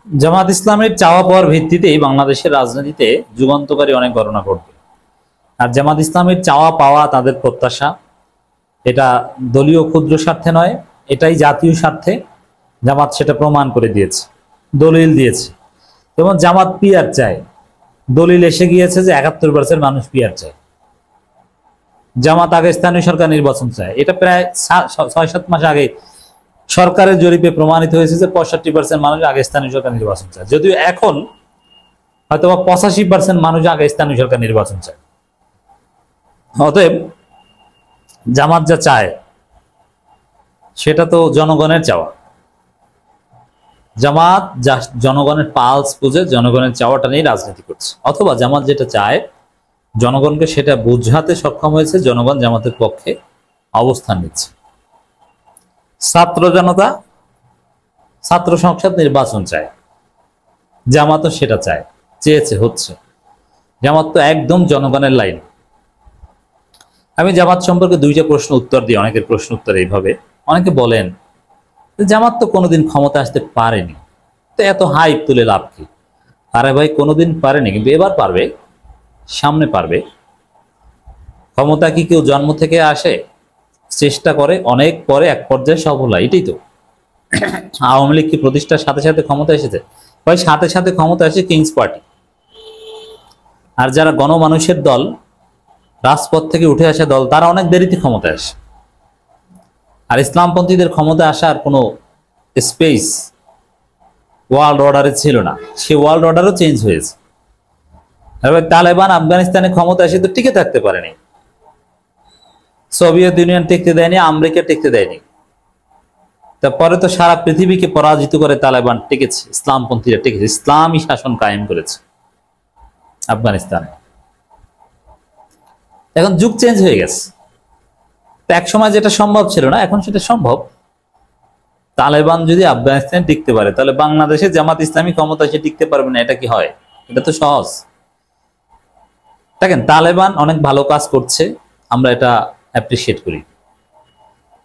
জামাত ইসলামের চাওয়া পাওয়ার ভিত্তিতেই বাংলাদেশের রাজনীতিতে যুগান্তকারী অনেক ঘটনা ঘটবে। আর জামাত ইসলামের চাওয়া পাওয়া, তাদের প্রত্যাশা, এটা দলীয় ক্ষুদ্র স্বার্থে নয়, এটাই জাতীয় স্বার্থে। জামাত সেটা প্রমাণ করে দিয়েছে, দলিল দিয়েছে। যেমন জামাত পিআর চায়, দলিল এসে গিয়েছে যে 71% মানুষ পিআর চায়। জামাত আগে স্থানীয় সরকার নির্বাচন চায়, এটা প্রায় 6-7 মাস আগে সরকারের জরিপে প্রমাণিত হয়েছে যে 65% মানুষ আগে স্থানীয় সরকার নির্বাচন চায়। যদিও এখন হয়তো 85% মানুষ আগে স্থানীয় সরকার নির্বাচন চায়। অতএব জামাত যা চায় সেটা তো জনগণের চাওয়া। জামাত যা জনগণের পালস বুঝে জনগণের চাওয়াটা নিয়ে রাজনীতি করছে, অথবা জামাত যেটা চায় জনগণকে সেটা বুঝাতে সক্ষম হয়েছে, জনগণ জামাতের পক্ষে অবস্থান নিচ্ছে। ছাত্র জনতা ছাত্র সংসদ নির্বাচন চায়, জামাতও সেটা চায়, চেয়েছে, হচ্ছে। জামাত তো একদম জনগণের লাইন। আমি জামাত সম্পর্কে দুইটা প্রশ্ন উত্তর দিই, অনেকের প্রশ্ন উত্তর এইভাবে। অনেকে বলেন জামাত তো কোনোদিন ক্ষমতা আসতে পারেনি, তো এত হাইপ তুলে লাভ কি? আরে ভাই, কোনোদিন পারেনি, কিন্তু এবার পারবে, সামনে পারবে। ক্ষমতা কি কেউ জন্ম থেকে আসে? চেষ্টা করে, অনেক পরে এক পর্যায়ে সফল হয়, এটাই তো। আওয়ামী লীগ কি প্রতিষ্ঠার সাথে সাথে ক্ষমতা এসেছে? ভাই, সাথে সাথে ক্ষমতা আসে কিংস পার্টি। আর যারা গণমানুষের দল, রাজপথ থেকে উঠে আসা দল, তারা অনেক দেরিতে ক্ষমতায় আসে। আর ইসলামপন্থীদের ক্ষমতা আসার কোনো স্পেস ওয়ার্ল্ড অর্ডারে ছিল না, সে ওয়ার্ল্ড অর্ডারও চেঞ্জ হয়েছে। তালেবান আফগানিস্তানে ক্ষমতা এসে তো টিকে থাকতে পারেনি, সোভিয়েত ইউনিয়ন টিকতে দেয়নি, আমেরিকা টিকতে দেয়নি। তারপরে তো সারা পৃথিবীকে পরাজিত করে তালেবান টিকেছে, ইসলামপন্থীরা টিকেছে, ইসলামী শাসন কায়েম করেছে আফগানিস্তানে। এখন যুগ চেঞ্জ হয়ে গেছে। এক সময় যেটা সম্ভব ছিল না, এখন সেটা সম্ভব। তালেবান যদি আফগানিস্তানে টিকতে পারে, তাহলে বাংলাদেশে জামাত ইসলামী ক্ষমতা এসে টিকতে পারবে না, এটা কি হয়? এটা তো সহজ। দেখেন, তালেবান অনেক ভালো কাজ করছে, আমরা এটা অ্যাপ্রিসিয়েট করি,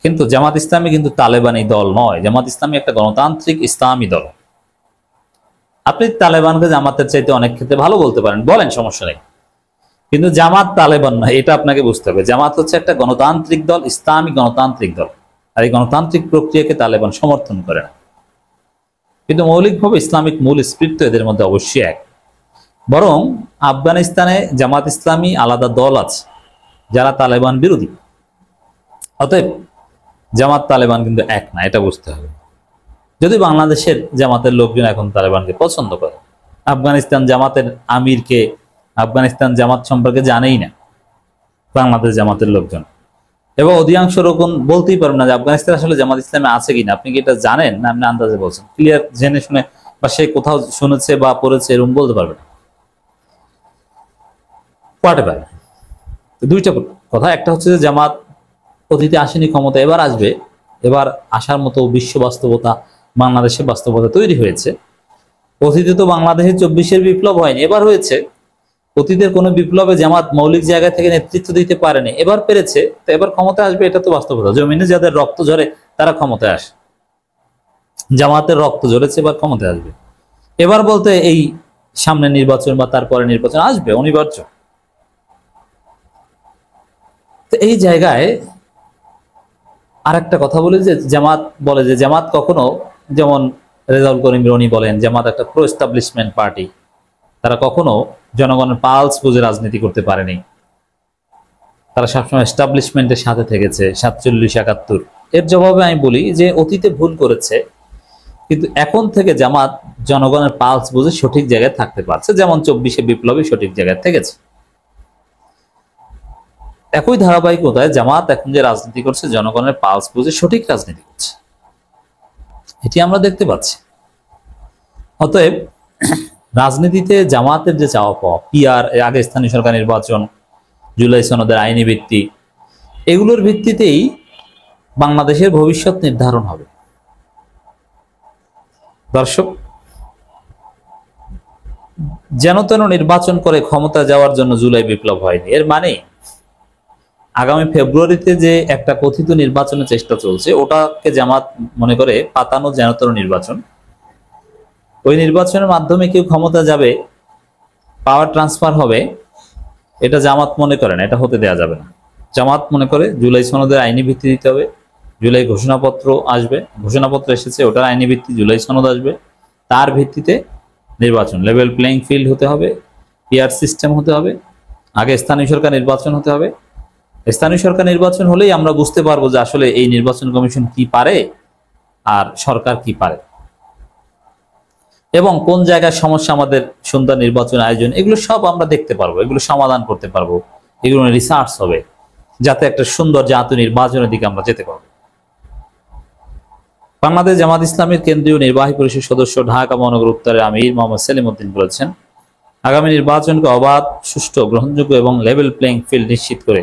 কিন্তু জামাত ইসলামী কিন্তু তালেবানি দল নয়। জামাত ইসলামী একটা গণতান্ত্রিক ইসলামী দল। আপনি তালেবানকে জামাতের চাইতে অনেক ক্ষেত্রে ভালো বলতে পারেন, বলেন, সমস্যা নেই, কিন্তু জামাত তালেবান নয়, এটা আপনাকে বুঝতে হবে। জামাত হচ্ছে একটা গণতান্ত্রিক দল, ইসলামী গণতান্ত্রিক দল। আর এই গণতান্ত্রিক প্রক্রিয়াকে তালেবান সমর্থন করে না, কিন্তু মৌলিকভাবে ইসলামিক মূল স্পিরিট তো এদের মধ্যে অবশ্যই এক। বরং আফগানিস্তানে জামাত ইসলামী আলাদা দল আছে যারা তালেবান বিরোধী। অতএব জামাত তালেবান কিন্তু এক না, এটা বুঝতে হবে। যদি বাংলাদেশের জামাতের লোকজন এখন তালেবানকে পছন্দ করে, আফগানিস্তান জামাতের আমিরকে, আফগানিস্তান জামাত সম্পর্কে জানেই না বাংলাদেশ জামাতের লোকজন, এবং অধিকাংশ রকম বলতেই পারবেন না যে আফগানিস্তান আসলে জামাত ইসলামে আছে কিনা। আপনি কি এটা জানেন না আপনি আন্দাজে বলছেন? ক্লিয়ার জেনে শুনে বা সে কোথাও শুনেছে বা পড়েছে এরকম বলতে পারবে না। দুইটা কথা, একটা হচ্ছে যে জামাত অতীতে আসেনি ক্ষমতা, এবার আসবে। এবার আসার মতো বিশ্ব বাস্তবতা, বাংলাদেশের বাস্তবতা তৈরি হয়েছে। অতীতে তো বাংলাদেশের 24-এর বিপ্লব হয়নি, এবার হয়েছে। অতীতের কোনো বিপ্লবে জামাত মৌলিক জায়গা থেকে নেতৃত্ব দিতে পারেনি, এবার পেরেছে, তো এবার ক্ষমতা আসবে, এটা তো বাস্তবতা। জমিনে যাদের রক্ত ঝরে তারা ক্ষমতায় আসে, জামাতের রক্ত ঝরেছে, এবার ক্ষমতায় আসবে। এবার বলতে এই সামনে নির্বাচন বা তারপরে নির্বাচন আসবে, অনিবার্য। তো এই জায়গায় আর একটা কথা বলি যে জামাত বলে যে জামাত কখনো, যেমন রেজাউল করিম রনি বলেন, জামাত একটা প্রো এস্টাবলিশমেন্ট পার্টি, তারা কখনো জনগণের পালস বুঝে রাজনীতি করতে পারেনি। তারা সবসময় এস্টাবলিশমেন্টের সাথে থেকেছে, 47-71। এর জবাবে আমি বলি যে অতীতে ভুল করেছে, কিন্তু এখন থেকে জামাত জনগণের পালস বুঝে সঠিক জায়গায় থাকতে পারছে, যেমন 24-এ বিপ্লবী সঠিক জায়গায় থেকেছে। একই ধারাবাহিকতায় জামাত এখন যে রাজনীতি করছে, জনগণের পালস বুঝে সঠিক রাজনীতি করছে, এটি আমরা দেখতে পাচ্ছি। অতএব রাজনীতিতে জামাতের যে চাওয়া পাওয়া, পিআর, আগে স্থানীয় সরকার নির্বাচন, জুলাই সনদের আইনি ভিত্তি, এগুলোর ভিত্তিতেই বাংলাদেশের ভবিষ্যৎ নির্ধারণ হবে। দর্শক, যেন তেন নির্বাচন করে ক্ষমতা যাওয়ার জন্য জুলাই বিপ্লব হয়নি। এর মানে আগামী ফেব্রুয়ারিতে যে একটা কথিত নির্বাচনের চেষ্টা চলছে, ওটাকে জামাত মনে করে পাতানো যেন তেন নির্বাচন। ওই নির্বাচনের মাধ্যমে কেউ ক্ষমতা যাবে, পাওয়ার ট্রান্সফার হবে, এটা জামাত মনে করে না, এটা হতে দেওয়া যাবে না। জামাত মনে করে জুলাই সনদের আইনি ভিত্তি দিতে হবে, জুলাই ঘোষণাপত্র আসবে, ঘোষণাপত্র এসেছে, ওটার আইনি ভিত্তি জুলাই সনদ আসবে, তার ভিত্তিতে নির্বাচন, লেভেল প্লেইং ফিল্ড হতে হবে, পিআর সিস্টেম হতে হবে, আগে স্থানীয় সরকার নির্বাচন হতে হবে। স্থানীয় সরকার নির্বাচন হলেই আমরা বুঝতে পারবো যে আসলে এই নির্বাচন কমিশন কি পারে আর সরকার কি পারে, এবং কোন জায়গায় সমস্যা, আমাদের সুন্দর নির্বাচন আয়োজন, এগুলো সব আমরা দেখতে পারবো, এগুলো সমাধান করতে পারবো, এগুলো রিসার্চ হবে, যাতে একটা সুন্দর জাতীয় নির্বাচনের দিকে আমরা যেতে পারবো। বাংলাদেশ জামাত ইসলামের কেন্দ্রীয় নির্বাহী পরিষদ সদস্য ঢাকা মহানগর উত্তরের আমির মোহাম্মদ সেলিম উদ্দিন বলেছেন, আগামী নির্বাচনকে অবাধ, সুষ্ঠু, গ্রহণযোগ্য এবং লেভেল প্লেইং ফিল্ড নিশ্চিত করে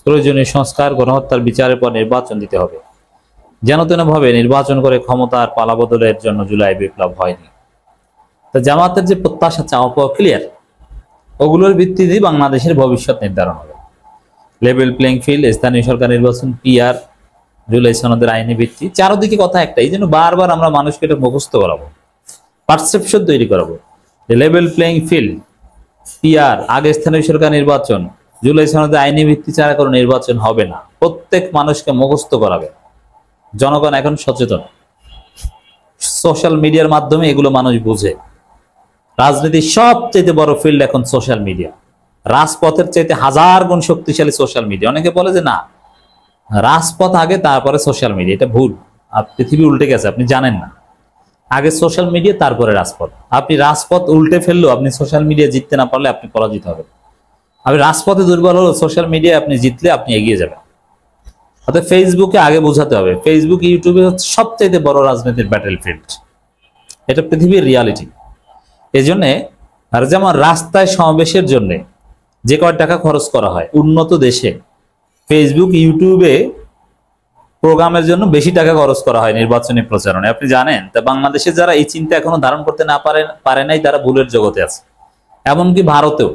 প্রয়োজনীয় সংস্কার, গণহত্যার বিচারের পর নির্বাচন দিতে হবে। যেন তেনভাবে নির্বাচন করে ক্ষমতার পালাবদলের জন্য জুলাই বিপ্লব হয়নি। তো জামাতের যে প্রত্যাশা, চাওয়া পাওয়া ক্লিয়ার, ওগুলোর ভিত্তিতেই বাংলাদেশের ভবিষ্যৎ নির্ধারণ হবে। লেভেল প্লেইং ফিল্ড, স্থানীয় সরকার নির্বাচন, পিআর, জুলাই সনদের আইনি ভিত্তি, চারদিকে কথা একটাই, যেন বারবার আমরা মানুষকে এটা মুখস্থ করাবো, পারসেপশন তৈরি করাবো যে লেভেল প্লেইং ফিল্ড, পিআর, আগে স্থানীয় সরকার নির্বাচন, জুলাই সনদের আইনি ভিত্তি ছাড়া কোনো নির্বাচন হবে না। প্রত্যেক মানুষকে মুখস্থ করাবে। জনগণ এখন সচেতন, সোশ্যাল মিডিয়ার মাধ্যমে এগুলো মানুষ বুঝে। রাজনীতির সবচেয়ে বড় ফিল্ড এখন সোশ্যাল মিডিয়া, রাজপথের চাইতে 1000 গুণ শক্তিশালী সোশ্যাল মিডিয়া। অনেকে বলে যে না, রাজপথ আগে তারপরে সোশ্যাল মিডিয়া, এটা ভুল। পৃথিবী উল্টে গেছে, আপনি জানেন না। আগে সোশ্যাল মিডিয়া, তারপরে রাজপথ। আপনি রাজপথ উল্টে ফেললেও আপনি সোশ্যাল মিডিয়া জিততে না পারলে আপনি পরাজিত হবেন। আপনি রাজপথে দুর্বল হলো, সোশ্যাল মিডিয়ায় আপনি জিতলে আপনি এগিয়ে যাবেন। অর্থাৎ ফেসবুকে আগে বোঝাতে হবে, ফেসবুক, ইউটিউবে হচ্ছে সবচেয়ে বড় রাজনীতির ব্যাটেল ফিল্ড। এটা পৃথিবীর রিয়ালিটি। এই জন্যে, আর যেমন রাস্তায় সমাবেশের জন্য যে কয় টাকা খরচ করা হয় উন্নত দেশে, ফেসবুক, ইউটিউবে প্রোগ্রামের জন্য বেশি টাকা খরচ করা হয় নির্বাচনী প্রচারণে, আপনি জানেন। তা বাংলাদেশে যারা এই চিন্তা এখনো ধারণ করতে না পারে নাই, তারা ভুলের জগতে আছে। এমনকি ভারতেও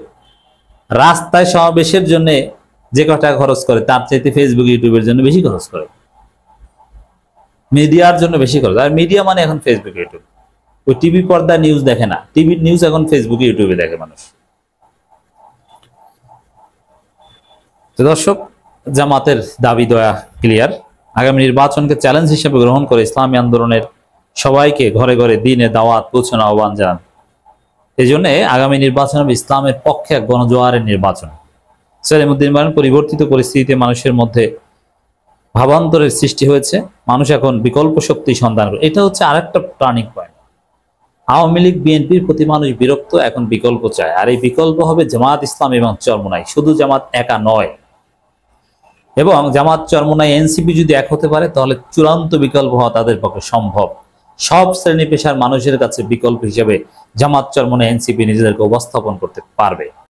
রাস্তায় সমাবেশের জন্য যে কয় টাকা খরচ করে তার চাইতে ফেসবুক, ইউটিউবের জন্য বেশি খরচ করে, মিডিয়ার জন্য বেশি খরচ। আর মিডিয়া মানে এখন ফেসবুক, ইউটিউব। ওই টিভি পর্দায় নিউজ দেখে না, টিভির নিউজ এখন ফেসবুকে, ইউটিউবে দেখে মানুষ। তো দর্শক, জামাতের দাবি দয়া ক্লিয়ার। আগামী নির্বাচনকে চ্যালেঞ্জ হিসেবে গ্রহণ করে ইসলামী আন্দোলনের সবাইকে ঘরে ঘরে দিনে দাওয়াত পৌঁছানো আহ্বান জানান। এই জন্য আগামী নির্বাচন হবে ইসলামের পক্ষে এক গণজোয়ারের নির্বাচন। সেলিম উদ্দিন বলেন, পরিবর্তিত পরিস্থিতিতে মানুষের মধ্যে ভাবান্তরের সৃষ্টি হয়েছে, মানুষ এখন বিকল্প শক্তি সন্ধান করে। এটা হচ্ছে আরেকটা টার্নিং পয়েন্ট। আওয়ামী লীগ, বিএনপির প্রতি মানুষ বিরক্ত, এখন বিকল্প চায়। আর এই বিকল্প হবে জামাত ইসলাম এবং চরমোনাই। শুধু জামাত একা নয়, এবং জামাত, চরমোনাই, এনসিপি যদি এক হতে পারে তাহলে চূড়ান্ত বিকল্প হওয়া তাদের পক্ষে সম্ভব। সব শ্রেণী পেশার মানুষের কাছে বিকল্প হিসেবে জামাত, চরমোনাই, এনসিপি নিজেদেরকে উপস্থাপন করতে পারবে।